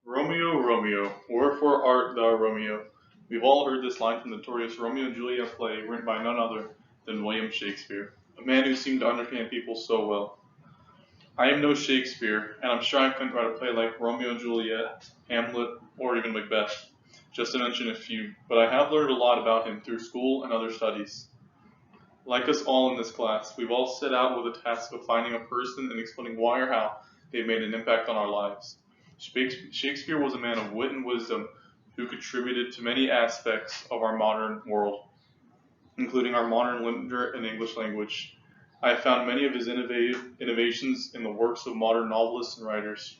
Romeo, Romeo, wherefore art thou Romeo? We've all heard this line from the notorious Romeo and Juliet play written by none other than William Shakespeare, a man who seemed to understand people so well. I am no Shakespeare, and I'm sure I couldn't write a play like Romeo and Juliet, Hamlet, or even Macbeth, just to mention a few, but I have learned a lot about him through school and other studies. Like us all in this class, we've all set out with the task of finding a person and explaining why or how they've made an impact on our lives. Shakespeare was a man of wit and wisdom who contributed to many aspects of our modern world, including our modern literature and English language. I have found many of his innovations in the works of modern novelists and writers.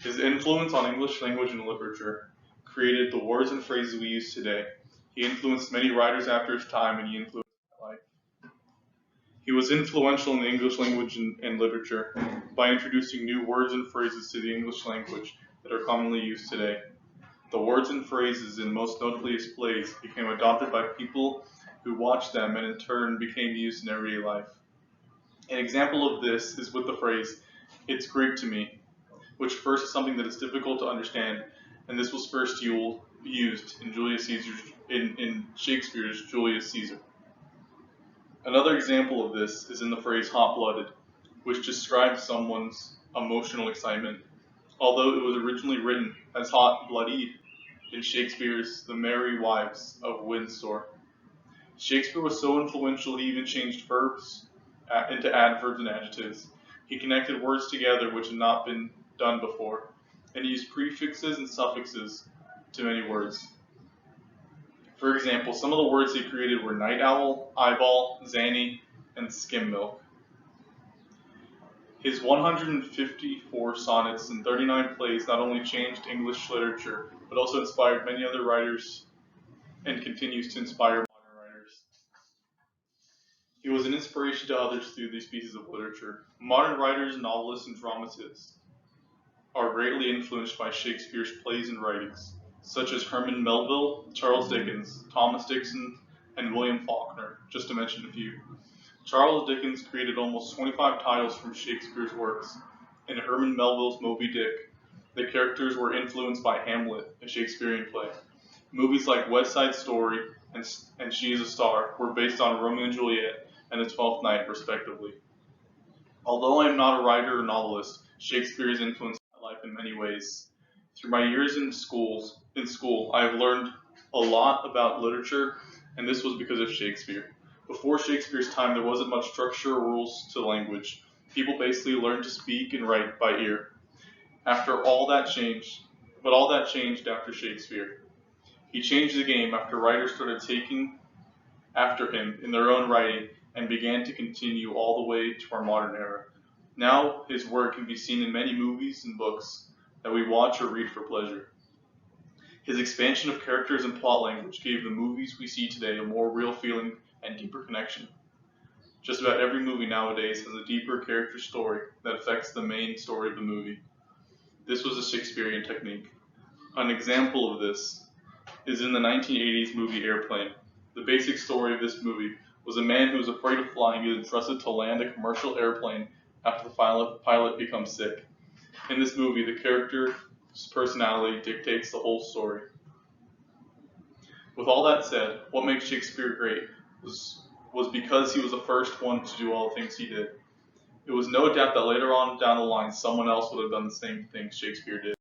His influence on English language and literature created the words and phrases we use today. He influenced many writers after his time, and he influenced my life. He was influential in the English language and literature by introducing new words and phrases to the English language that are commonly used today. The words and phrases, and most notably his plays, became adopted by people who watched them and in turn became used in everyday life. An example of this is with the phrase, "It's Greek to me," which refers to something that is difficult to understand, and this was first used in Shakespeare's Julius Caesar. Another example of this is in the phrase hot-blooded, which describes someone's emotional excitement, although it was originally written as hot-bloodied in Shakespeare's The Merry Wives of Windsor. Shakespeare was so influential he even changed verbs into adverbs and adjectives. He connected words together which had not been done before, and he used prefixes and suffixes to many words. For example, some of the words he created were night owl, eyeball, zany, and skim milk. His 154 sonnets and 39 plays not only changed English literature, but also inspired many other writers and continues to inspire modern writers. He was an inspiration to others through these pieces of literature. Modern writers, novelists, and dramatists are greatly influenced by Shakespeare's plays and writings, such as Herman Melville, Charles Dickens, Thomas Dixon, and William Faulkner, just to mention a few. Charles Dickens created almost 25 titles from Shakespeare's works. In Herman Melville's Moby Dick, the characters were influenced by Hamlet, a Shakespearean play. Movies like West Side Story and She is a Star were based on Romeo and Juliet and The Twelfth Night, respectively. Although I am not a writer or novelist, Shakespeare has influenced my life in many ways. Through my years in school, I have learned a lot about literature, and this was because of Shakespeare. Before Shakespeare's time, there wasn't much structure or rules to language. People basically learned to speak and write by ear. All that changed after Shakespeare. He changed the game after writers started taking after him in their own writing and began to continue all the way to our modern era. Now his work can be seen in many movies and books that we watch or read for pleasure. His expansion of characters and plot language gave the movies we see today a more real feeling and deeper connection. Just about every movie nowadays has a deeper character story that affects the main story of the movie. This was a Shakespearean technique. An example of this is in the 1980s movie Airplane. The basic story of this movie was a man who was afraid of flying is entrusted to land a commercial airplane after the pilot becomes sick. In this movie, the character's personality dictates the whole story. With all that said, what makes Shakespeare great was because he was the first one to do all the things he did. It was no doubt that later on down the line, someone else would have done the same thing Shakespeare did.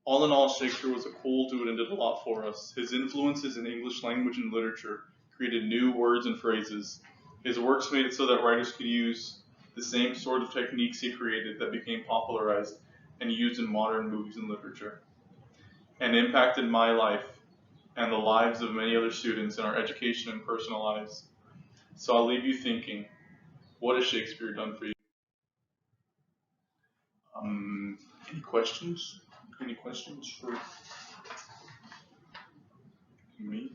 All in all, Shakespeare was a cool dude and did a lot for us. His influences in English language and literature created new words and phrases. His works made it so that writers could use the same sort of techniques he created that became popularized and used in modern movies and literature, and impacted my life and the lives of many other students in our education and personal lives. So I'll leave you thinking, what has Shakespeare done for you? Any questions? Any questions for me?